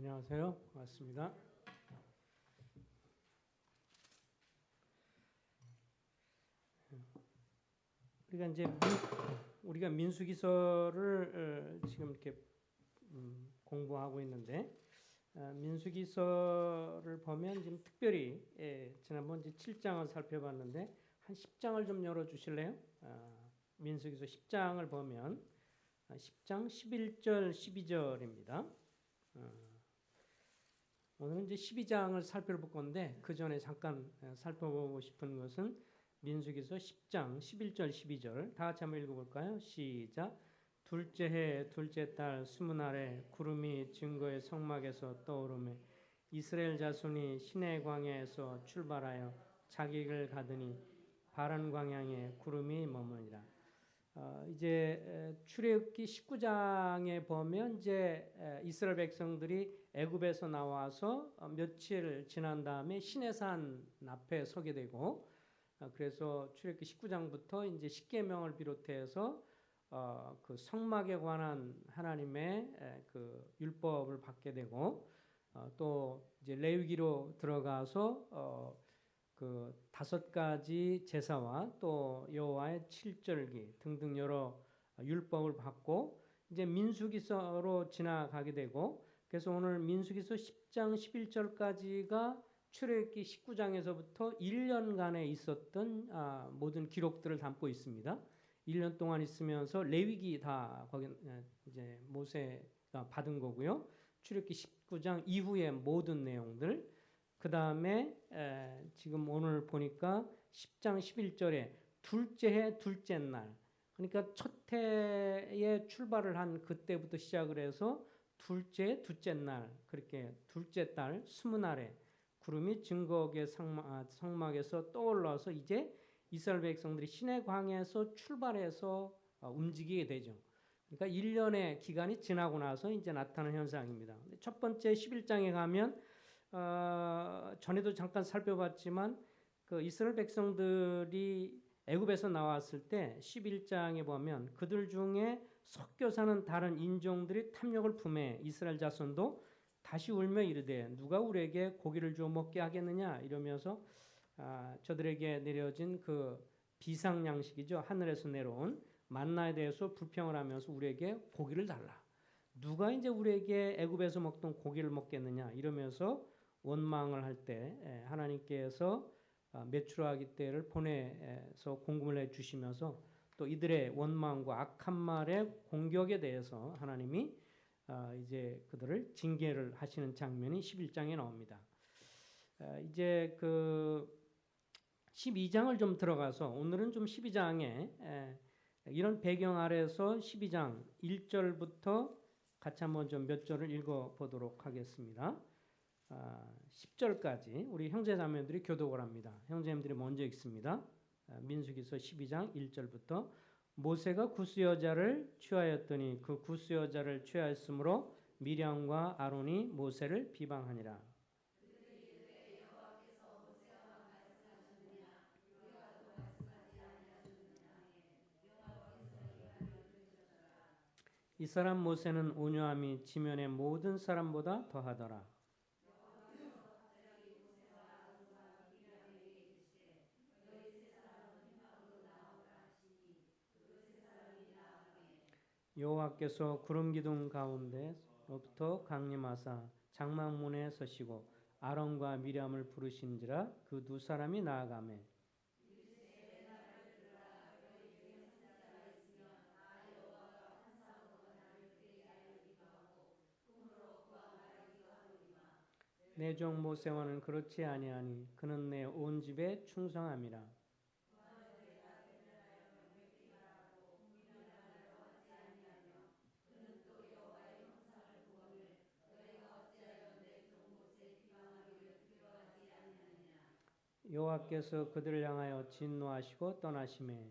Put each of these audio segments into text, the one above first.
안녕하세요. 반갑습니다. 우리가 민수기서를 지금 이렇게 공부하고 있는데, 민수기서를 보면 지금 특별히 지난번 이제 7장을 살펴봤는데 한 10장을 좀 열어 주실래요? 민수기서 10장을 보면 10장 11절 12절입니다. 오늘은 이제 12장을 살펴볼 건데 그 전에 잠깐 살펴보고 싶은 것은 민수기서 10장 11절 12절 다 같이 한번 읽어볼까요? 시작. 둘째 해 둘째 달 스무 날에 구름이 증거의 성막에서 떠오르매 이스라엘 자손이 시내 광야에서 출발하여 자기 길을 가더니 바란 광야에 구름이 머무니라. 이제 출애굽기 19장에 보면 이제 이스라엘 백성들이 애굽에서 나와서 며칠 지난 다음에 시내산 앞에 서게 되고, 그래서 출애굽기 19장부터 이제 십계명을 비롯해서 그 성막에 관한 하나님의 그 율법을 받게 되고, 또 이제 레위기로 들어가서 그 5가지 제사와 또 여호와의 7절기 등등 여러 율법을 받고 이제 민수기서로 지나가게 되고, 그래서 오늘 민수기서 10장 11절까지가 출애굽기 19장에서부터 1년간에 있었던 모든 기록들을 담고 있습니다. 1년 동안 있으면서 레위기 다 거기 이제 모세가 받은 거고요. 출애굽기 19장 이후의 모든 내용들, 그 다음에 지금 오늘 보니까 10장 11절에 둘째 해 둘째 날, 그러니까 첫 해에 출발을 한 그때부터 시작을 해서 둘째 해 둘째 날, 그렇게 둘째 달 스무 날에 구름이 증거의 성막에서 떠올라서 이제 이스라엘 백성들이 시내 광야에서 출발해서 움직이게 되죠. 그러니까 1년의 기간이 지나고 나서 이제 나타나는 현상입니다. 첫 번째 11장에 가면 전에도 잠깐 살펴봤지만 그 이스라엘 백성들이 애굽에서 나왔을 때 11장에 보면 그들 중에 섞여 사는 다른 인종들이 탐욕을 품에 이스라엘 자손도 다시 울며 이르되 누가 우리에게 고기를 주어 먹게 하겠느냐 이러면서 저들에게 내려진 그 비상 양식이죠. 하늘에서 내려온 만나에 대해서 불평을 하면서 우리에게 고기를 달라. 누가 이제 우리에게 애굽에서 먹던 고기를 먹겠느냐 이러면서 원망을 할 때 하나님께서 메추라기 떼를 보내서 공급을 해 주시면서 또 이들의 원망과 악한 말의 공격에 대해서 하나님이 이제 그들을 징계를 하시는 장면이 11장에 나옵니다. 이제 그 12장을 좀 들어가서 오늘은 좀 12장에 이런 배경 아래에서 12장 1절부터 같이 한번 좀 몇 절을 읽어 보도록 하겠습니다. 10절까지 우리 형제자매들이 교독을 합니다. 형제님들이 먼저 읽습니다. 민수기서 12장 1절부터 모세가 구스 여자를 취하였더니 그 구스 여자를 취하였으므로 미량과 아론이 모세를 비방하니라. 이 사람 모세는 온유함이 지면의 모든 사람보다 더하더라. 여호와께서 구름 기둥 가운데로부터 강림하사 장막문에 서시고 아론과 미람을 부르신지라 그 두 사람이 나아가매 내 종 모세와는 그렇지 아니하니 그는 내 온 집에 충성함이라. 여호와께서 그들을 향하여 진노하시고 떠나시매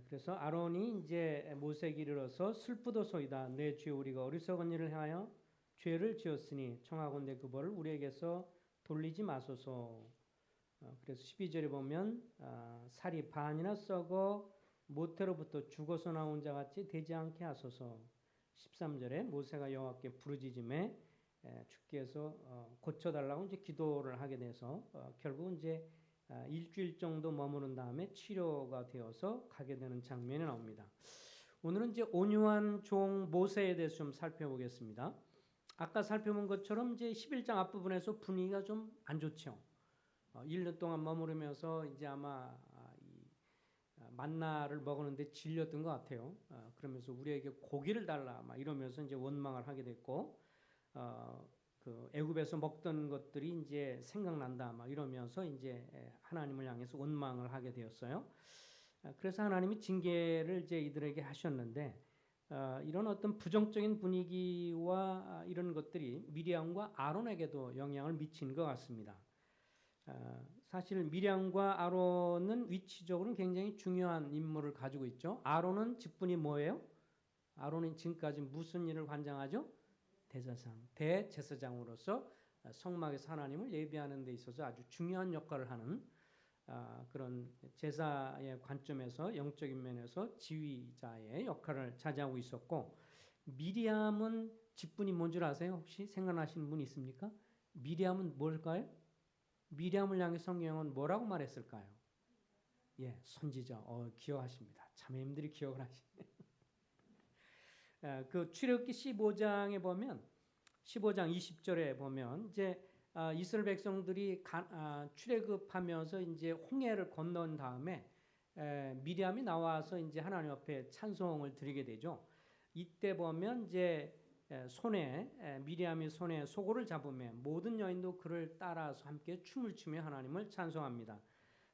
그래서 아론이 이제 모세에게 이르러서 슬프도소이다. 내 주여 우리가 어리석은 일을 하여 죄를 지었으니 청하건대 그 벌을 우리에게서 돌리지 마소서. 그래서 12절에 보면 살이 반이나 썩어 모태로부터 죽어서 나온 자 같이 되지 않게 하소서. 13절에 모세가 여호와께 부르짖음에 주께서 고쳐달라고 이제 기도를 하게 돼서 결국 이제 일주일 정도 머무른 다음에 치료가 되어서 가게 되는 장면이 나옵니다. 오늘은 이제 온유한 종 모세에 대해서 좀 살펴보겠습니다. 아까 살펴본 것처럼 이제 11장 앞부분에서 분위기가 좀 안 좋죠. 1년 동안 머무르면서 이제 아마 만나를 먹었는데 질렸던 것 같아요. 그러면서 우리에게 고기를 달라 막 이러면서 이제 원망을 하게 됐고, 그 애굽에서 먹던 것들이 이제 생각난다 막 이러면서 이제 하나님을 향해서 원망을 하게 되었어요. 그래서 하나님이 징계를 이제 이들에게 하셨는데, 이런 어떤 부정적인 분위기와 이런 것들이 미리암과 아론에게도 영향을 미친 것 같습니다. 사실 미리암과 아론은 위치적으로는 굉장히 중요한 임무를 가지고 있죠. 아론은 직분이 뭐예요? 아론은 지금까지 무슨 일을 관장하죠? 대제사장으로서 성막에서 하나님을 예비하는 데 있어서 아주 중요한 역할을 하는 그런 제사의 관점에서 영적인 면에서 지휘자의 역할을 차지하고 있었고, 미리암은 직분이 뭔 줄 아세요? 혹시 생각나시는 분 있습니까? 미리암은 뭘까요? 미리암을 향해 성경은 뭐라고 말했을까요? 예, 선지자. 기억하십니다. 자매님들이 기억을 하시네. 그 출애굽기 15장에 보면 15장 20절에 보면 이제 이스라엘 백성들이 출애굽하면서 이제 홍해를 건넌 다음에 미리암이 나와서 이제 하나님 앞에 찬송을 드리게 되죠. 이때 보면 이제 미리암이 손에 소고를 잡으며 모든 여인도 그를 따라서 함께 춤을 추며 하나님을 찬송합니다.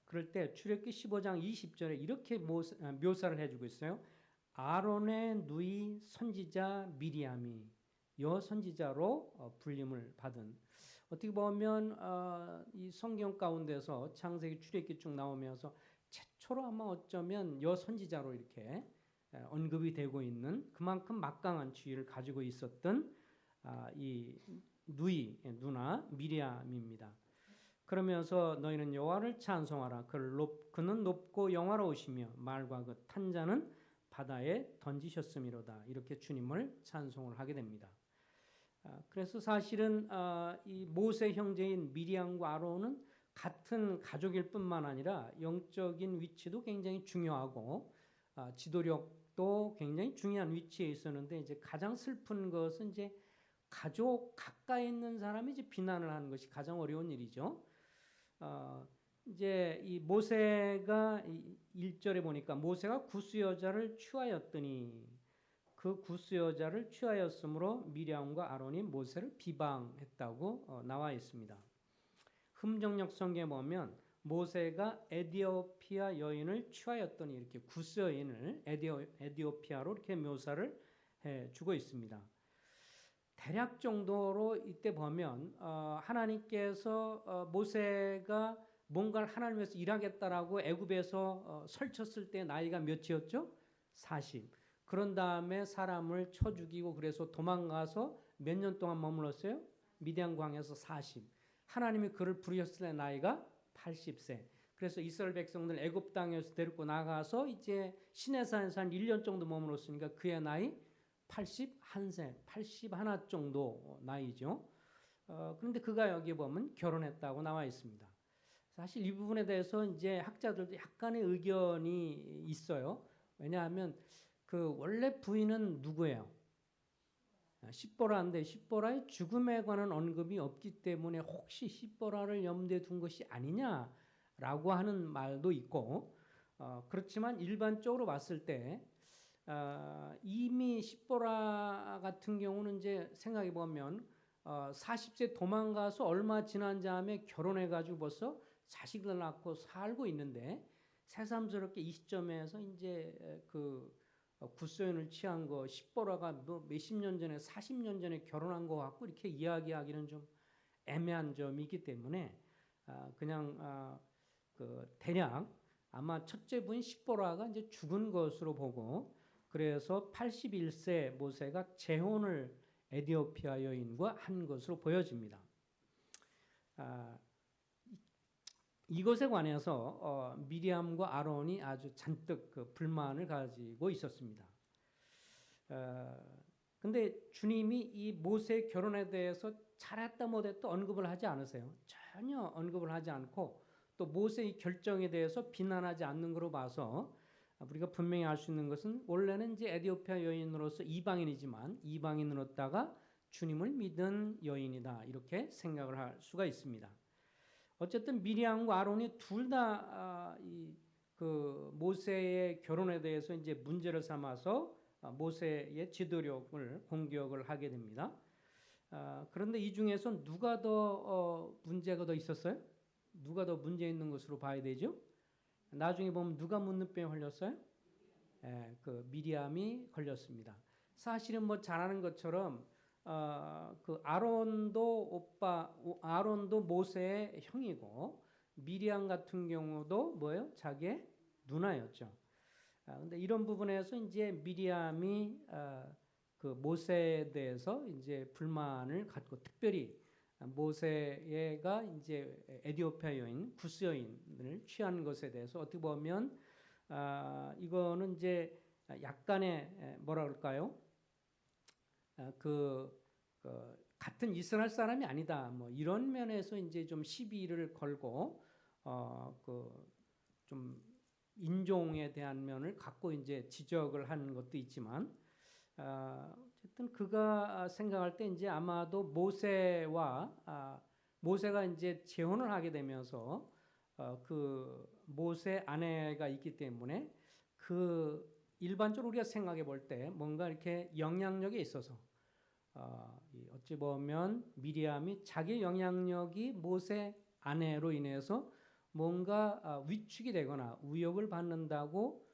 그럴 때 출애굽기 15장 20절에 이렇게 묘사를 해주고 있어요. 아론의 누이 선지자 미리암이 여선지자로 불림을 받은, 어떻게 보면 이 성경 가운데서 창세기 출애굽기 쭉 나오면서 최초로 아마 어쩌면 여선지자로 이렇게 언급이 되고 있는, 그만큼 막강한 지위를 가지고 있었던 이 누나 미리암입니다. 그러면서 너희는 여호와를 찬송하라. 그는 높고 영화로우시며 말과 그 탄자는 바다에 던지셨음이로다. 이렇게 주님을 찬송을 하게 됩니다. 그래서 사실은 이 모세 형제인 미리암과 아론은 같은 가족일 뿐만 아니라 영적인 위치도 굉장히 중요하고 지도력도 굉장히 중요한 위치에 있었는데, 이제 가장 슬픈 것은 이제 가족 가까이 있는 사람이 이제 비난을 하는 것이 가장 어려운 일이죠. 이제 이 모세가 1절에 보니까 모세가 구스 여자를 취하였더니 그 구스 여자를 취하였으므로 미리암과 아론이 모세를 비방했다고 나와 있습니다. 흠정역 성경에 보면 모세가 에디오피아 여인을 취하였더니 이렇게 구스 여인을 에디오피아로 이렇게 묘사를 해주고 있습니다. 대략 정도로 이때 보면 하나님께서 모세가 뭔가를 하나님 위해서 일하겠다라고 애굽에서 설쳤을 때 나이가 몇이었죠? 40. 그런 다음에 사람을 쳐 죽이고 그래서 도망가서 몇 년 동안 머물렀어요? 미디안 광야에서 40. 하나님이 그를 부르셨을 때 나이가 80세. 그래서 이스라엘 백성들 애굽 땅에서 데리고 나가서 이제 시내산에서 한 1년 정도 머물렀으니까 그의 나이 81세, 81 정도 나이죠. 그런데 그가 여기 보면 결혼했다고 나와 있습니다. 사실 이 부분에 대해서 이제 학자들도 약간의 의견이 있어요. 왜냐하면 그 원래 부인은 누구예요? 십보라인데 십보라의 죽음에 관한 언급이 없기 때문에 혹시 십보라를 염두에 둔 것이 아니냐라고 하는 말도 있고, 그렇지만 일반적으로 봤을 때 이미 십보라 같은 경우는 이제 생각해 보면 40세 도망가서 얼마 지난 다음에 결혼해가지고 벌써 자식을 낳고 살고 있는데, 새삼스럽게 이 시점에서 이제 그 구스연을 취한 거 십보라가 뭐 몇십 년 전에 40년 전에 결혼한 거 같고 이렇게 이야기하기는 좀 애매한 점이 있기 때문에 그냥 그 대략 아마 첫째 부인 십보라가 이제 죽은 것으로 보고, 그래서 81세 모세가 재혼을 에디오피아 여인과 한 것으로 보여집니다. 이것에 관해서 미리암과 아론이 아주 잔뜩 그 불만을 가지고 있었습니다. 근데 주님이 이 모세의 결혼에 대해서 잘했다 못했다 언급을 하지 않으세요. 전혀 언급을 하지 않고 또 모세의 결정에 대해서 비난하지 않는 거로 봐서 우리가 분명히 알 수 있는 것은 원래는 이제 에티오피아 여인으로서 이방인이지만 이방인으로다가 주님을 믿은 여인이다 이렇게 생각을 할 수가 있습니다. 어쨌든 미리암과 아론이 둘 다 그 모세의 결혼에 대해서 이제 문제를 삼아서 모세의 지도력을 공격을 하게 됩니다. 그런데 이 중에서 누가 더 문제가 더 있었어요? 누가 더 문제 있는 것으로 봐야 되죠? 나중에 보면 누가 문둥병에 걸렸어요? 그 미리암이 걸렸습니다. 사실은 뭐 잘 아는 것처럼 그 아론도 모세의 형이고 미리암 같은 경우도 뭐예요? 자기의 누나였죠. 근데 이런 부분에서 이제 미리암이 그 모세에 대해서 이제 불만을 갖고 특별히 모세가 이제 에티오피아 여인, 구스 여인을 취한 것에 대해서 어떻게 보면 이거는 이제 약간의 뭐라 그럴까요? 같은 이스라엘 사람이 아니다. 뭐 이런 면에서 이제 좀 시비를 걸고 좀 인종에 대한 면을 갖고 이제 지적을 하는 것도 있지만 어쨌든 그가 생각할 때 이제 아마도 모세가 이제 재혼을 하게 되면서 그 모세 아내가 있기 때문에 그 일반적으로 우리가 생각해 볼 때 뭔가 이렇게 영향력에 있어서 어찌 보면 미리암이 자기 영향력이 모세 아내로 인해서 뭔가 위축이 되거나 위협을 받는다고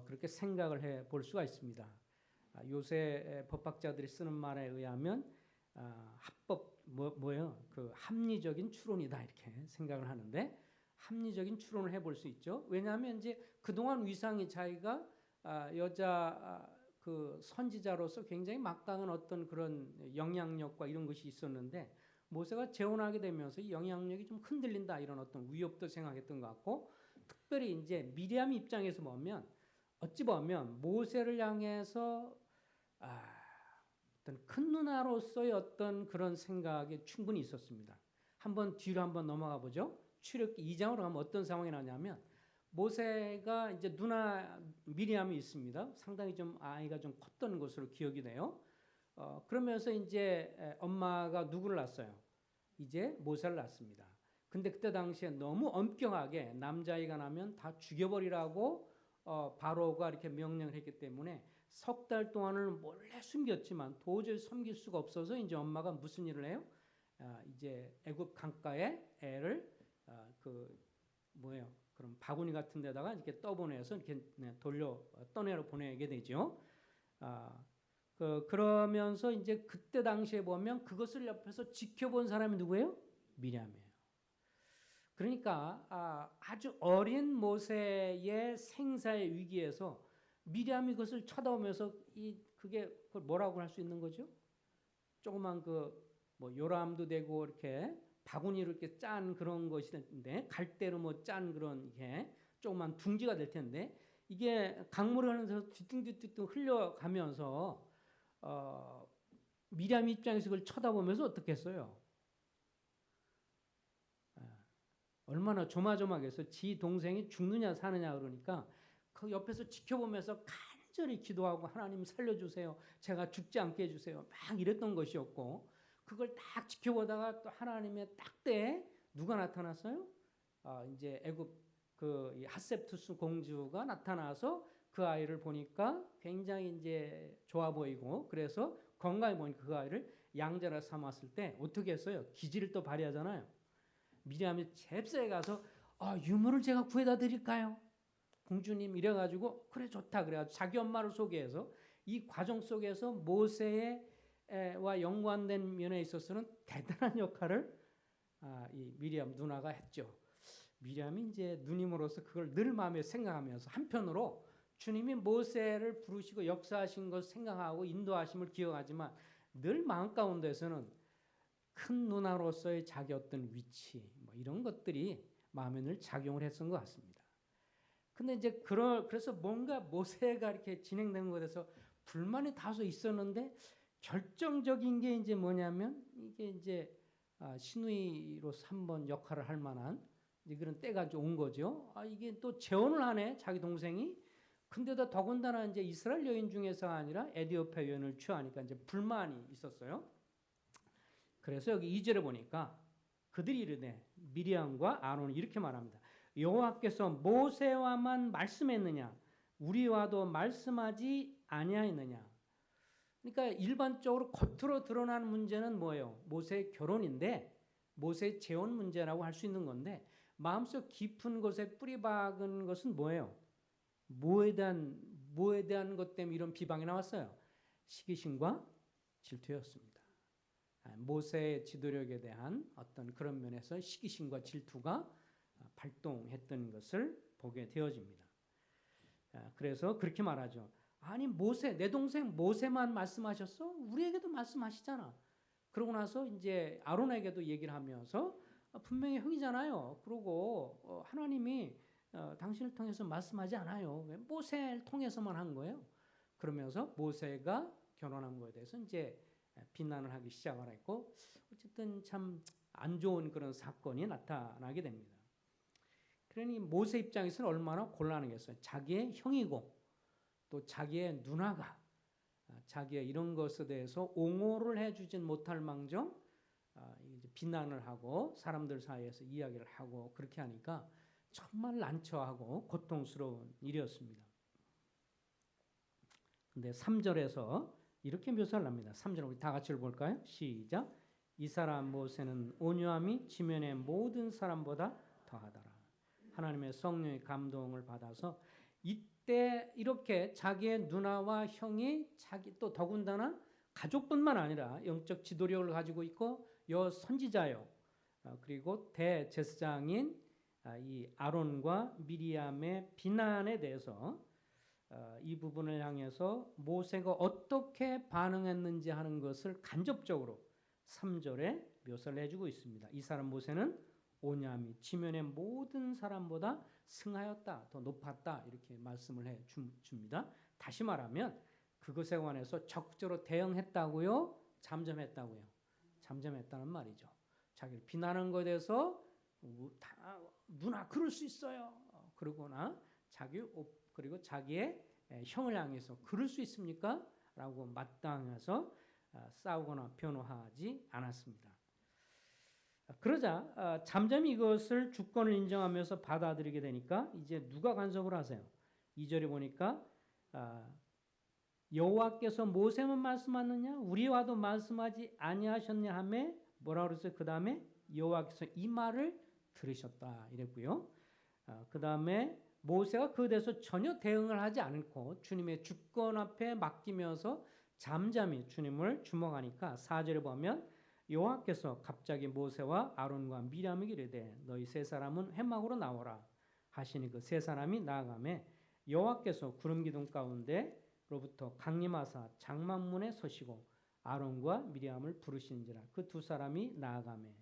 그렇게 생각을 해 볼 수가 있습니다. 요새 법학자들이 쓰는 말에 의하면 그 합리적인 추론이다 이렇게 생각을 하는데 합리적인 추론을 해볼 수 있죠. 왜냐하면 이제 그동안 위상이 자기가 여자 그 선지자로서 굉장히 막강한 어떤 그런 영향력과 이런 것이 있었는데 모세가 재혼하게 되면서 이 영향력이 좀 흔들린다 이런 어떤 위협도 생각했던 것 같고 특별히 이제 미리암 입장에서 보면 어찌 보면 모세를 향해서 어떤 큰 누나로서의 어떤 그런 생각이 충분히 있었습니다. 뒤로 한번 넘어가 보죠. 출애굽기 2장으로 가면 어떤 상황이 나냐면 모세가 이제 누나 미리암이 있습니다. 상당히 좀 아이가 좀 컸던 것으로 기억이 돼요. 그러면서 이제 엄마가 누구를 낳았어요? 이제 모세를 낳습니다. 근데 그때 당시에 너무 엄격하게 남자아이가 나면 다 죽여버리라고 바로가 이렇게 명령을 했기 때문에 석 달 동안을 몰래 숨겼지만 도저히 섬길 수가 없어서 이제 엄마가 무슨 일을 해요? 이제 애굽 강가에 애를 그럼 바구니 같은 데다가 이렇게 떠보내서 이렇게 떠내려 보내게 되죠. 그러면서 이제 그때 당시에 보면 그것을 옆에서 지켜본 사람이 누구예요? 미리암이에요. 그러니까 아주 어린 모세의 생사의 위기에서 미리암이 그것을 쳐다보면서 그걸 뭐라고 할 수 있는 거죠? 조그만 요람도 되고 이렇게 바구니로 이렇게 짠 그런 것이 됐는데 갈대로 짠 그런 이게 조그만 둥지가 될 텐데 이게 강물을 흐르면서 뒤뚱뒤뚱 흘려가면서 미리암 입장에서 그걸 쳐다보면서 어떻게 했어요? 얼마나 조마조마하겠어요. 지 동생이 죽느냐 사느냐 그러니까 그 옆에서 지켜보면서 간절히 기도하고 하나님 살려주세요. 제가 죽지 않게 해주세요. 막 이랬던 것이었고 그걸 딱 지켜보다가 또 하나님의 딱 때에 누가 나타났어요? 이제 애굽 그 핫셉투스 공주가 나타나서 그 아이를 보니까 굉장히 이제 좋아 보이고 그래서 건강해 보니까 그 아이를 양자라 삼았을 때 어떻게 했어요? 기지를 또 발휘하잖아요. 미리암이 잽싸게 가서 유물을 제가 구해다 드릴까요? 공주님 이래가지고 그래 좋다 그래가지고 자기 엄마를 소개해서 이 과정 속에서 모세와 연관된 면에 있어서는 대단한 역할을 이 미리암 누나가 했죠. 미리암이 이제 누님으로서 그걸 늘 마음에 생각하면서 한편으로 주님이 모세를 부르시고 역사하신 것을 생각하고 인도하심을 기억하지만 늘 마음 가운데서는 큰 누나로서의 자기 어떤 위치 이런 것들이 마음에 늘 작용을 했던 것 같습니다. 근데 이제 그래서 뭔가 모세가 이렇게 진행된 것에 대해서 불만이 다소 있었는데 결정적인 게 이제 뭐냐면 이게 이제 신우이로서 한번 역할을 할 만한 그런 때가 온 거죠. 이게 또 재혼을 하네 자기 동생이. 근데도 더군다나 이제 이스라엘 여인 중에서가 아니라 에디오피아 여인을 취하니까 이제 불만이 있었어요. 그래서 여기 2절에 보니까 그들이 이르되 미리암과 아론이 이렇게 말합니다. 여호와께서 모세와만 말씀했느냐 우리와도 말씀하지 아니하였느냐. 그러니까 일반적으로 겉으로 드러나는 문제는 뭐예요? 모세의 결혼인데 모세의 재혼 문제라고 할 수 있는 건데 마음속 깊은 곳에 뿌리 박은 것은 뭐예요? 뭐에 대한 것 때문에 이런 비방이 나왔어요? 시기심과 질투였습니다. 모세의 지도력에 대한 어떤 그런 면에서 시기심과 질투가 발동했던 것을 보게 되어집니다. 그래서 그렇게 말하죠. 아니 모세, 내 동생 모세만 말씀하셨어? 우리에게도 말씀하시잖아. 그러고 나서 이제 아론에게도 얘기를 하면서 분명히 형이잖아요. 그러고 하나님이 당신을 통해서 말씀하지 않아요. 왜 모세를 통해서만 한 거예요? 그러면서 모세가 결혼한 거에 대해서 이제 비난을 하기 시작을 했고 어쨌든 참 안 좋은 그런 사건이 나타나게 됩니다. 그러니 모세 입장에서는 얼마나 곤란하겠어요. 자기의 형이고 또 자기의 누나가 자기의 이런 것에 대해서 옹호를 해주진 못할 망정 이제 비난을 하고 사람들 사이에서 이야기를 하고 그렇게 하니까 정말 난처하고 고통스러운 일이었습니다. 근데 3절에서 이렇게 묘사를 합니다. 3절 우리 다 같이 볼까요? 시작. 이 사람 모세는 온유함이 지면의 모든 사람보다 더하더라. 하나님의 성령의 감동을 받아서 이때 이렇게 자기의 누나와 형이 자기 또 더군다나 가족뿐만 아니라 영적 지도력을 가지고 있고 여 선지자요. 그리고 대제사장인 이 아론과 미리암의 비난에 대해서 이 부분을 향해서 모세가 어떻게 반응했는지 하는 것을 간접적으로 3절에 묘사를 해주고 있습니다. 이 사람 모세는 온유함이 지면의 모든 사람보다 승하였다, 더 높았다 이렇게 말씀을 해 줍니다. 다시 말하면 그것에 관해서 적극적으로 대응했다고요? 잠잠했다고요? 잠잠했다는 말이죠. 자기를 비난한 것에 대해서 누나 그럴 수 있어요. 그러거나 그리고 자기의 형을 향해서 그럴 수 있습니까? 라고 마땅해서 싸우거나 변호하지 않았습니다. 그러자 잠잠히 이것을 주권을 인정하면서 받아들이게 되니까 이제 누가 간섭을 하세요? 2절에 보니까 여호와께서 모세만 말씀하느냐 우리와도 말씀하지 아니하셨냐 하며 뭐라 그랬어요? 그 다음에 여호와께서 이 말을 들으셨다 이랬고요. 그 다음에 모세가 그에 대해서 전혀 대응을 하지 않고 주님의 주권 앞에 맡기면서 잠잠히 주님을 주목하니까 4절에 보면 여호와께서 갑자기 모세와 아론과 미리암에게 이르되 너희 세 사람은 회막으로 나오라 하시니 그 세 사람이 나아가매 여호와께서 구름 기둥 가운데로부터 강림하사 장막문에 서시고 아론과 미리암을 부르시는지라 그 두 사람이 나아가매.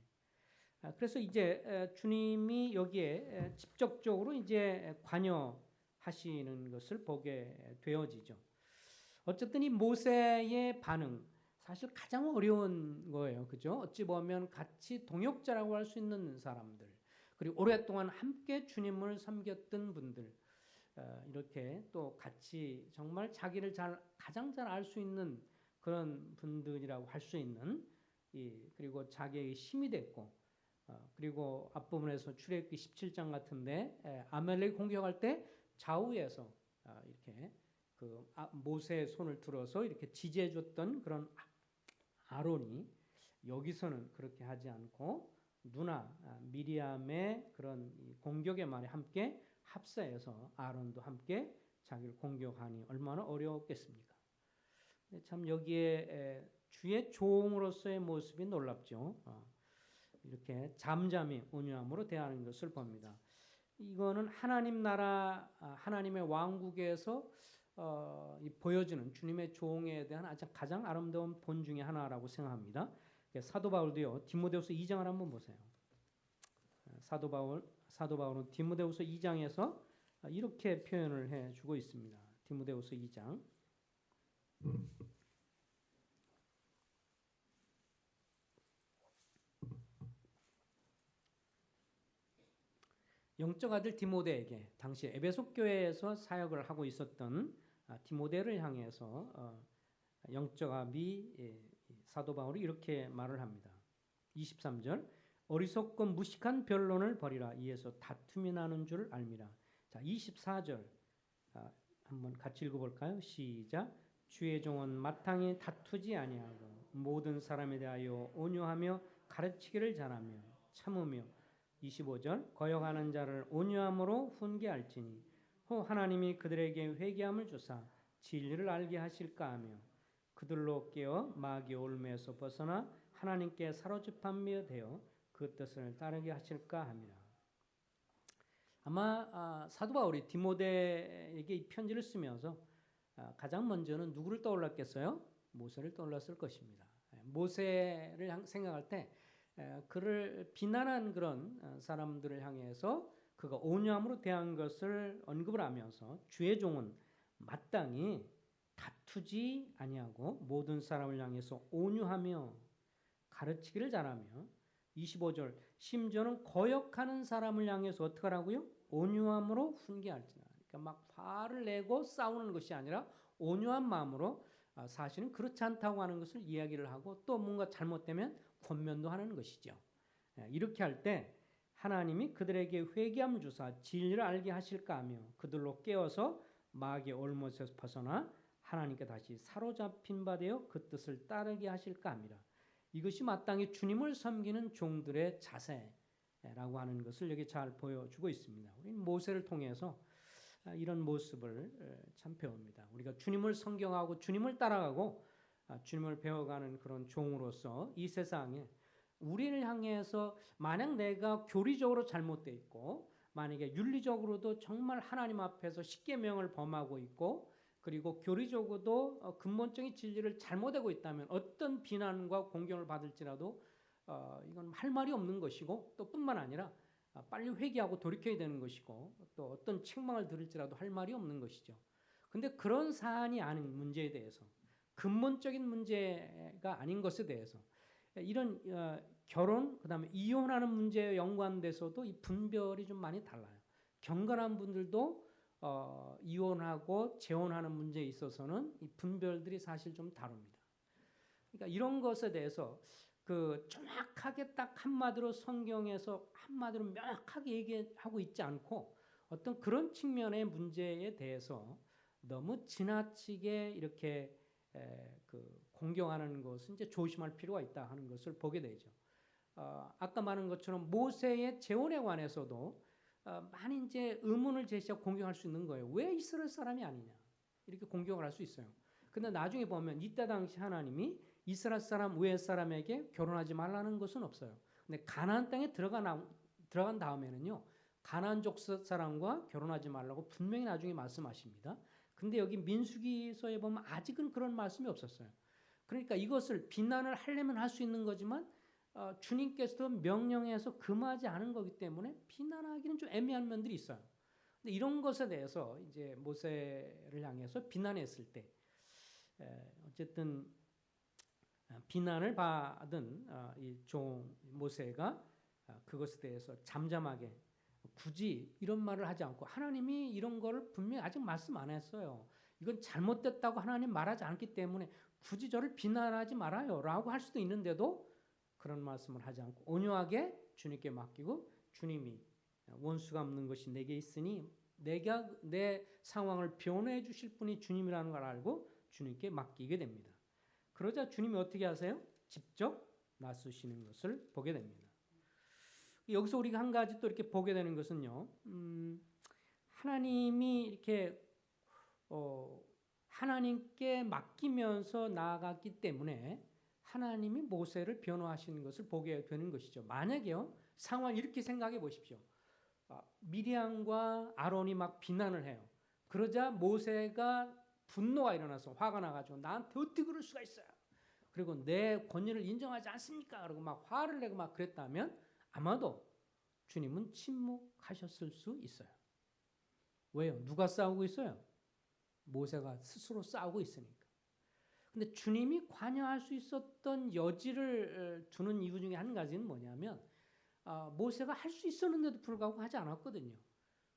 그래서 이제 주님이 여기에 직접적으로 이제 관여하시는 것을 보게 되어지죠. 어쨌든 이 모세의 반응 사실 가장 어려운 거예요. 그죠? 어찌 보면 같이 동역자라고 할 수 있는 사람들 그리고 오랫동안 함께 주님을 섬겼던 분들 이렇게 또 같이 정말 자기를 가장 잘 알 수 있는 그런 분들이라고 할 수 있는 그리고 자기의 힘이 됐고 그리고 앞부분에서 출애굽기 17장 같은데 아말렉 공격할 때 좌우에서 이렇게 그 모세의 손을 들어서 이렇게 지지해줬던 그런 아론이 여기서는 그렇게 하지 않고 누나 미리암의 그런 공격의 말에 함께 합세해서 아론도 함께 자기를 공격하니 얼마나 어려웠겠습니까? 참 여기에 주의 종으로서의 모습이 놀랍죠. 이렇게 잠잠히 온유함으로 대하는 것을 봅니다. 이거는 하나님 나라 하나님의 왕국에서 보여지는 주님의 종에 대한 가장 아름다운 본 중에 하나라고 생각합니다. 사도 바울도요. 디모데후서 2장을 한번 보세요. 사도 바울 사도 바울은 디모데후서 2장에서 이렇게 표현을 해주고 있습니다. 디모데후서 2장 영적 아들 디모데에게 당시 에베소 교회에서 사역을 하고 있었던 디모데를 향해서 영적 아비 사도 바울이 이렇게 말을 합니다. 23절 어리석고 무식한 변론을 버리라. 이에서 다툼이 나는 줄 알미라. 자, 24절 한번 같이 읽어볼까요? 시작. 주의 종은 마땅히 다투지 아니하고 모든 사람에 대하여 온유하며 가르치기를 잘하며 참으며 25절 거역하는 자를 온유함으로 훈계할지니 호 하나님이 그들에게 회개함을 주사 진리를 알게 하실까 하며 그들로 깨어 마귀의 올무에서 벗어나 하나님께 사로잡힌 되어 그 뜻을 따르게 하실까 함이라. 아마 사도 바울이 디모데에게 이 편지를 쓰면서 가장 먼저는 누구를 떠올랐겠어요? 모세를 떠올랐을 것입니다. 모세를 생각할 때 그를 비난한 그런 사람들을 향해서 그가 온유함으로 대한 것을 언급을 하면서 주의 종은 마땅히 다투지 아니하고 모든 사람을 향해서 온유하며 가르치기를 잘하며 25절 심지어는 거역하는 사람을 향해서 어떻게 하라고요? 온유함으로 훈계할지나. 그러니까 막 화를 내고 싸우는 것이 아니라 온유한 마음으로 사실은 그렇지 않다고 하는 것을 이야기를 하고 또 뭔가 잘못되면 권면도 하는 것이죠. 이렇게 할 때 하나님이 그들에게 회개함을 주사 진리를 알게 하실까 하며 그들로 깨어서 마귀의 올무에서 벗어나 하나님께 다시 사로잡힌 바 되어 그 뜻을 따르게 하실까 합니다. 이것이 마땅히 주님을 섬기는 종들의 자세라고 하는 것을 여기 잘 보여주고 있습니다. 우리는 모세를 통해서 이런 모습을 참 배웁니다. 우리가 주님을 성경하고 주님을 따라가고 주님을 배워가는 그런 종으로서 이 세상에 우리를 향해서 만약 내가 교리적으로 잘못되어 있고 만약에 윤리적으로도 정말 하나님 앞에서 십계명을 범하고 있고 그리고 교리적으로도 근본적인 진리를 잘못하고 있다면 어떤 비난과 공경을 받을지라도 이건 할 말이 없는 것이고 또 뿐만 아니라 빨리 회개하고 돌이켜야 되는 것이고 또 어떤 책망을 들을지라도 할 말이 없는 것이죠. 근데 그런 사안이 아닌 문제에 대해서 근본적인 문제가 아닌 것에 대해서 이런 결혼 그다음에 이혼하는 문제에 연관돼서도 이 분별이 좀 많이 달라요. 경건한 분들도 이혼하고 재혼하는 문제에 있어서는 이 분별들이 사실 좀 다릅니다. 그러니까 이런 것에 대해서 그 정확하게 딱 한마디로 성경에서 한마디로 명확하게 얘기하고 있지 않고 어떤 그런 측면의 문제에 대해서 너무 지나치게 이렇게 그 공경하는 것은 이제 조심할 필요가 있다 하는 것을 보게 되죠. 아까 말한 것처럼 모세의 재혼에 관해서도 많이 이제 의문을 제시하고 공경할 수 있는 거예요. 왜 이스라엘 사람이 아니냐 이렇게 공경을 할 수 있어요. 근데 나중에 보면 이때 당시 하나님이 이스라엘 사람 외 사람에게 결혼하지 말라는 것은 없어요. 근데 가나안 땅에 들어간 다음에는요. 가나안족 사람과 결혼하지 말라고 분명히 나중에 말씀하십니다. 근데 여기 민수기서에 보면 아직은 그런 말씀이 없었어요. 그러니까 이것을 비난을 하려면 할 수 있는 거지만 주님께서도 명령해서 금하지 않은 거기 때문에 비난하기는 좀 애매한 면들이 있어요. 근데 이런 것에 대해서 이제 모세를 향해서 비난했을 때 어쨌든 비난을 받은 이 종 모세가 그것에 대해서 잠잠하게 굳이 이런 말을 하지 않고 하나님이 이런 거를 분명히 아직 말씀 안 했어요. 이건 잘못됐다고 하나님 말하지 않기 때문에 굳이 저를 비난하지 말아요 라고 할 수도 있는데도 그런 말씀을 하지 않고 온유하게 주님께 맡기고 주님이 원수가 없는 것이 내게 있으니 내가 내 상황을 변호해 주실 분이 주님이라는 걸 알고 주님께 맡기게 됩니다. 그러자 주님이 어떻게 하세요? 직접 나서시는 것을 보게 됩니다. 여기서 우리가 한 가지 또 이렇게 보게 되는 것은요. 하나님이 이렇게 하나님께 맡기면서 나아갔기 때문에 하나님이 모세를 변호하시는 것을 보게 되는 것이죠. 만약에요. 상황 이렇게 생각해 보십시오. 미리암과 아론이 막 비난을 해요. 그러자 모세가 분노가 일어나서 화가 나가지고 나한테 어떻게 그럴 수가 있어요. 그리고 내 권위를 인정하지 않습니까? 그러고 막 화를 내고 막 그랬다면 아마도 주님은 침묵하셨을 수 있어요. 왜요? 누가 싸우고 있어요? 모세가 스스로 싸우고 있으니까. 근데 주님이 관여할 수 있었던 여지를 두는 이유 중에 한 가지는 뭐냐면 모세가 할 수 있었는데도 불구하고 하지 않았거든요.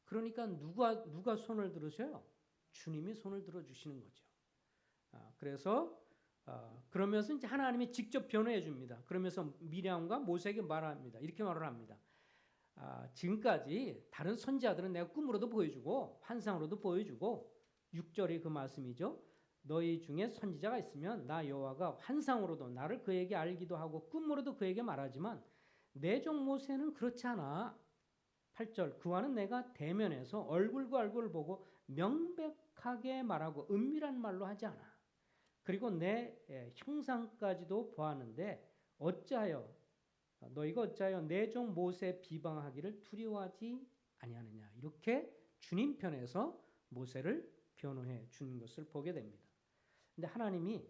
그러니까 누가 손을 들으셔요? 주님이 손을 들어주시는 거죠. 그래서 그러면서 이제 하나님이 직접 변호해 줍니다. 그러면서 미리암과 모세에게 말합니다. 이렇게 말을 합니다. 지금까지 다른 선지자들은 내가 꿈으로도 보여주고 환상으로도 보여주고 6절이 그 말씀이죠. 너희 중에 선지자가 있으면 나 여호와가 환상으로도 나를 그에게 알기도 하고 꿈으로도 그에게 말하지만 내 종 모세는 그렇지 않아. 8절 그와는 내가 대면해서 얼굴과 얼굴을 보고 명백하게 말하고 은밀한 말로 하지 않아. 그리고 내 형상까지도 보았는데 너희가 어찌하여 내 종 모세 비방하기를 두려워하지 아니하느냐. 이렇게 주님 편에서 모세를 변호해 준 것을 보게 됩니다. 근데 하나님이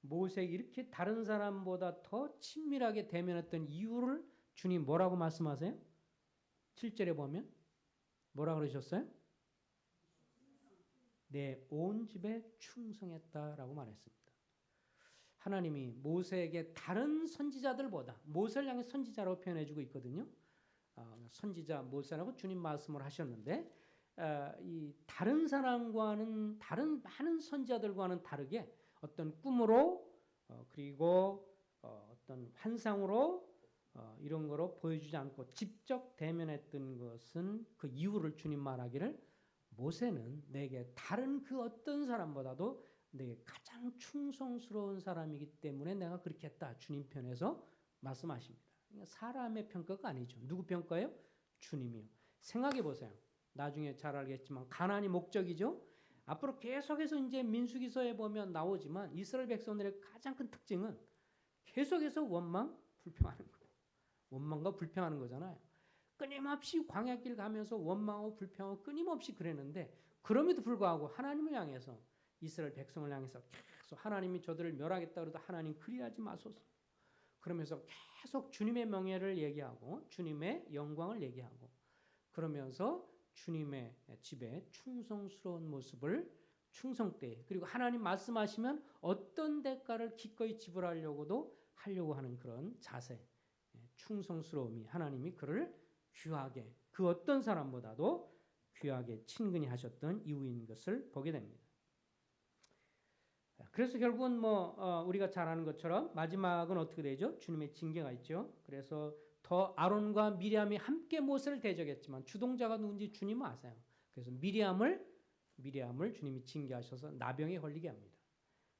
모세에게 이렇게 다른 사람보다 더 친밀하게 대면했던 이유를 주님 뭐라고 말씀하세요? 7절에 보면 뭐라 그러셨어요? 내 온 집에 충성했다라고 말했습니다. 하나님이 모세에게 다른 선지자들보다 모세를 향해 선지자라고 표현해주고 있거든요. 선지자 모세라고 주님 말씀을 하셨는데 이 다른 사람과는 다른 많은 선지자들과는 다르게 어떤 꿈으로 그리고 어떤 환상으로 이런 거로 보여주지 않고 직접 대면했던 것은 그 이유를 주님 말하기를 모세는 내게 다른 그 어떤 사람보다도 내게 가장 충성스러운 사람이기 때문에 내가 그렇게 했다. 주님 편에서 말씀하십니다. 그러니까 사람의 평가가 아니죠. 누구 평가예요? 주님이요. 생각해 보세요. 나중에 잘 알겠지만 가나안이 목적이죠. 앞으로 계속해서 이제 민수기서에 보면 나오지만 이스라엘 백성들의 가장 큰 특징은 계속해서 원망, 불평하는 거예요. 원망과 불평하는 거잖아요. 끊임없이 광야길 가면서 원망하고 불평하고 끊임없이 그랬는데 그럼에도 불구하고 하나님을 향해서 이스라엘 백성을 향해서 계속 하나님이 저들을 멸하겠다 그래도 하나님 그리하지 마소서. 그러면서 계속 주님의 명예를 얘기하고 주님의 영광을 얘기하고 그러면서 주님의 집에 충성스러운 모습을 충성때 그리고 하나님 말씀하시면 어떤 대가를 기꺼이 지불하려고도 하려고 하는 그런 자세 충성스러움이 하나님이 그를 귀하게 그 어떤 사람보다도 귀하게 친근히 하셨던 이유인 것을 보게 됩니다. 그래서 결국은 우리가 잘 아는 것처럼 마지막은 어떻게 되죠? 주님의 징계가 있죠. 그래서 더 아론과 미리암이 함께 모세를 대적했지만 주동자가 누군지 주님은 아세요. 그래서 미리암을 주님이 징계하셔서 나병에 걸리게 합니다.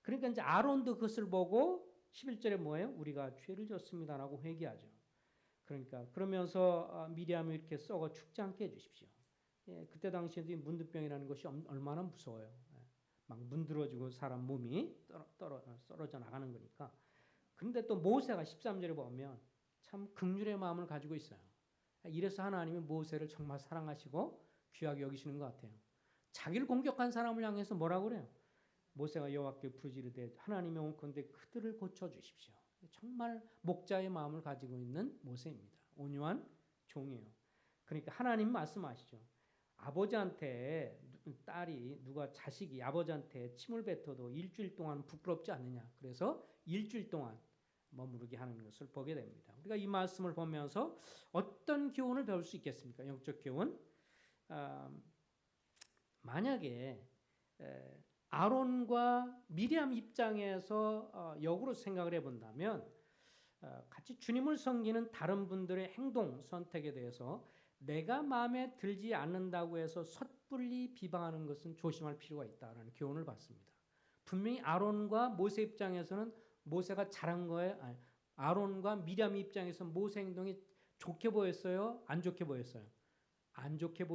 그러니까 이제 아론도 그것을 보고 11절에 뭐예요? 우리가 죄를 졌습니다라고 회개하죠. 그러니까 그러면서 미리암을 이렇게 썩어 죽지 않게 해주십시오. 그때 당시에도 이 문둥병이라는 것이 얼마나 무서워요. 막 문드러지고 사람 몸이 떨어져 나가는 거니까. 그런데 또 모세가 13절에 보면 참 긍휼의 마음을 가지고 있어요. 이래서 하나님이 모세를 정말 사랑하시고 귀하게 여기시는 것 같아요. 자기를 공격한 사람을 향해서 뭐라고 그래요? 모세가 여호와께 부르짖으되 하나님이 온컨대 그들을 고쳐주십시오. 정말 목자의 마음을 가지고 있는 모세입니다. 온유한 종이에요. 그러니까 하나님 말씀하시죠. 아버지한테 자식이 아버지한테 침을 뱉어도 일주일 동안 부끄럽지 않느냐. 그래서 일주일 동안 머무르게 하는 것을 보게 됩니다. 우리가 이 말씀을 보면서 어떤 교훈을 배울 수 있겠습니까? 영적 교훈. 만약에 아론과 미리암 입장에서 역으로 생각을 해본다면 같이 주님을 섬기는 다른 분들의 행동, 선택에 대해서 내가 마음에 들지 않는다고 해서 섣불리 비방하는 것은 조심할 필요가 있다는 교훈을 받습니다. 분명히 아론과 모세 입장에서는 모세가 잘한 거예요. 아론과 미리암 입장에서 모세 행동이 좋게 보였어요? 안 좋게 보였어요? 안 좋게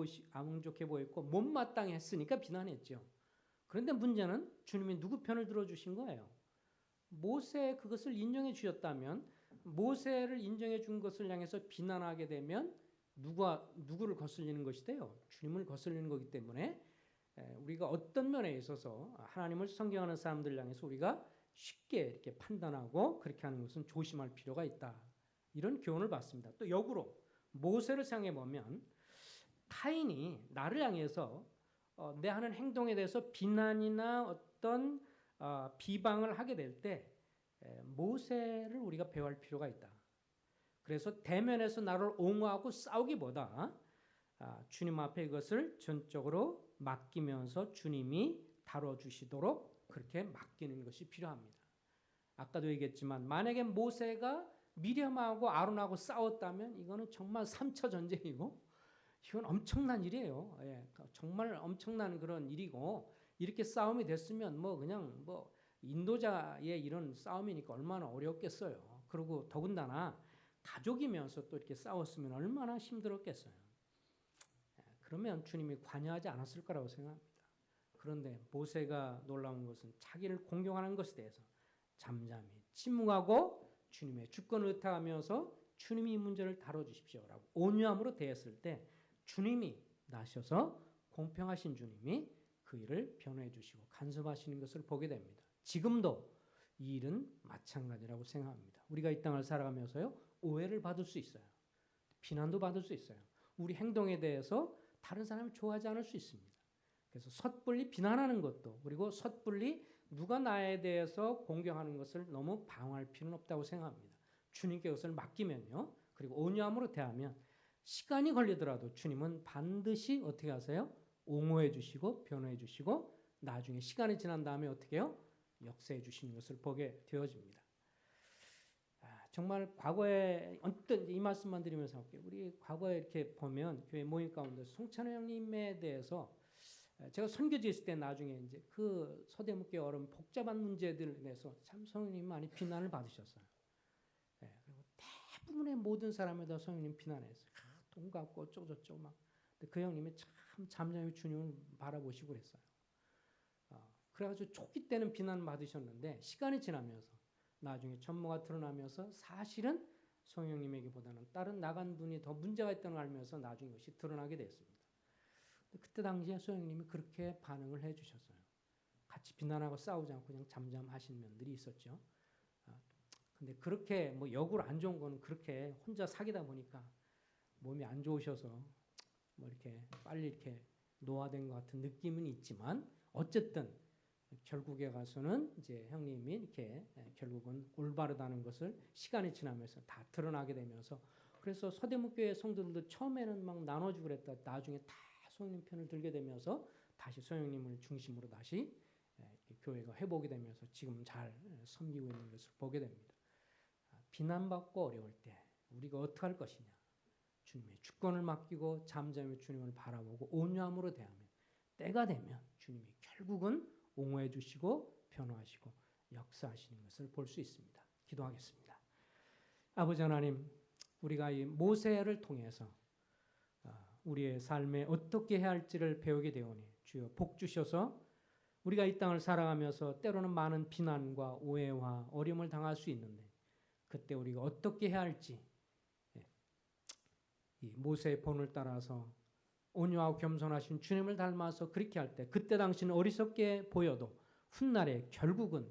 보였고 못마땅히 했으니까 비난했죠. 그런데 문제는 주님이 누구 편을 들어주신 거예요? 모세 그것을 인정해 주셨다면 모세를 인정해 준 것을 향해서 비난하게 되면 누구를 거슬리는 것이 돼요? 주님을 거슬리는 거기 때문에 우리가 어떤 면에 있어서 하나님을 섬경하는 사람들 향해서 우리가 쉽게 이렇게 판단하고 그렇게 하는 것은 조심할 필요가 있다. 이런 교훈을 받습니다. 또 역으로 모세를 생각해 보면 타인이 나를 향해서 내 하는 행동에 대해서 비난이나 어떤 비방을 하게 될 때 모세를 우리가 배워할 필요가 있다. 그래서 대면에서 나를 옹호하고 싸우기보다 주님 앞에 이것을 전적으로 맡기면서 주님이 다뤄주시도록 그렇게 맡기는 것이 필요합니다. 아까도 얘기했지만 만약에 모세가 미리암하고 아론하고 싸웠다면 이거는 정말 3차 전쟁이고 이건 엄청난 일이에요. 정말 엄청난 그런 일이고 이렇게 싸움이 됐으면 그냥 인도자의 이런 싸움이니까 얼마나 어렵겠어요. 그리고 더군다나 가족이면서 또 이렇게 싸웠으면 얼마나 힘들었겠어요. 그러면 주님이 관여하지 않았을 거라고 생각합니다. 그런데 모세가 놀라운 것은 자기를 공경하는 것에 대해서 잠잠히 침묵하고 주님의 주권을 의탁하면서 주님이 이 문제를 다뤄주십시오라고 온유함으로 대했을 때 주님이 나셔서 공평하신 주님이 그 일을 변호해 주시고 간섭하시는 것을 보게 됩니다. 지금도 이 일은 마찬가지라고 생각합니다. 우리가 이 땅을 살아가면서요 오해를 받을 수 있어요. 비난도 받을 수 있어요. 우리 행동에 대해서 다른 사람이 좋아하지 않을 수 있습니다. 그래서 섣불리 비난하는 것도 그리고 섣불리 누가 나에 대해서 공경하는 것을 너무 방어할 필요는 없다고 생각합니다. 주님께 그것을 맡기면요. 그리고 온유함으로 대하면 시간이 걸리더라도 주님은 반드시 어떻게 하세요? 옹호해 주시고 변호해 주시고 나중에 시간이 지난 다음에 어떻게 해요? 역사해 주시는 것을 보게 되어집니다. 정말 과거에 어떤 이 말씀만 드리면서 할게요. 우리 과거에 이렇게 보면 교회 모임 가운데 송찬호 형님에 대해서 제가 선교지 있을 때 나중에 이제 그 서대문교회 어려운 복잡한 문제들에 대해서 참 성령님 많이 비난을 받으셨어요. 그리고 대부분의 모든 사람에 대해 성령님 비난했어요. 돈 갖고 어쩌고저쩌고 막. 근데 그 형님이 참 잠잠히 주님을 바라보시고 그랬어요. 그래가지고 초기 때는 비난 받으셨는데 시간이 지나면서 나중에 전모가 드러나면서 사실은 성령님에게보다는 다른 나간 분이 더 문제가 있다는 걸 알면서 나중에 이것이 드러나게 됐습니다. 그때 당시에 성령님이 그렇게 반응을 해주셨어요. 같이 비난하고 싸우지 않고 그냥 잠잠하신 면들이 있었죠. 근데 그렇게 역으로 안 좋은 거는 그렇게 혼자 사귀다 보니까 몸이 안 좋으셔서 이렇게 빨리 이렇게 노화된 것 같은 느낌은 있지만 어쨌든 결국에 가서는 이제 형님이 이렇게 결국은 올바르다는 것을 시간이 지나면서 다 드러나게 되면서 그래서 서대문교회 성도들도 처음에는 막 나눠주고 그랬다 나중에 다 성령님 편을 들게 되면서 다시 성령님을 중심으로 다시 교회가 회복이 되면서 지금 잘 섬기고 있는 것을 보게 됩니다. 비난받고 어려울 때 우리가 어떻게 할 것이냐. 주님의 주권을 맡기고 잠잠히 주님을 바라보고 온유함으로 대하면 때가 되면 주님이 결국은 옹호해 주시고 변호하시고 역사하시는 것을 볼 수 있습니다. 기도하겠습니다. 아버지 하나님, 우리가 이 모세를 통해서 우리의 삶에 어떻게 해야 할지를 배우게 되오니 주여 복 주셔서 우리가 이 땅을 살아가면서 때로는 많은 비난과 오해와 어려움을 당할 수 있는데 그때 우리가 어떻게 해야 할지 이 모세의 본을 따라서 온유하고 겸손하신 주님을 닮아서 그렇게 할 때 그때 당시는 어리석게 보여도 훗날에 결국은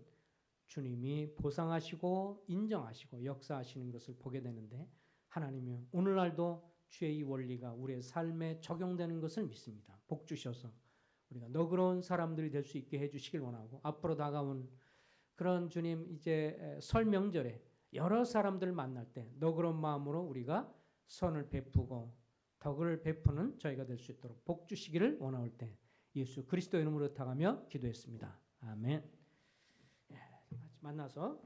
주님이 보상하시고 인정하시고 역사하시는 것을 보게 되는데 하나님이요 오늘날도 주의 이 원리가 우리의 삶에 적용되는 것을 믿습니다. 복 주셔서 우리가 너그러운 사람들이 될 수 있게 해주시길 원하고 앞으로 다가온 그런 주님 이제 설 명절에 여러 사람들 만날 때 너그러운 마음으로 우리가 선을 베푸고 덕을 베푸는 저희가 될 수 있도록 복 주시기를 원하올 때 예수 그리스도의 이름으로 타가며 기도했습니다. 아멘. 만나서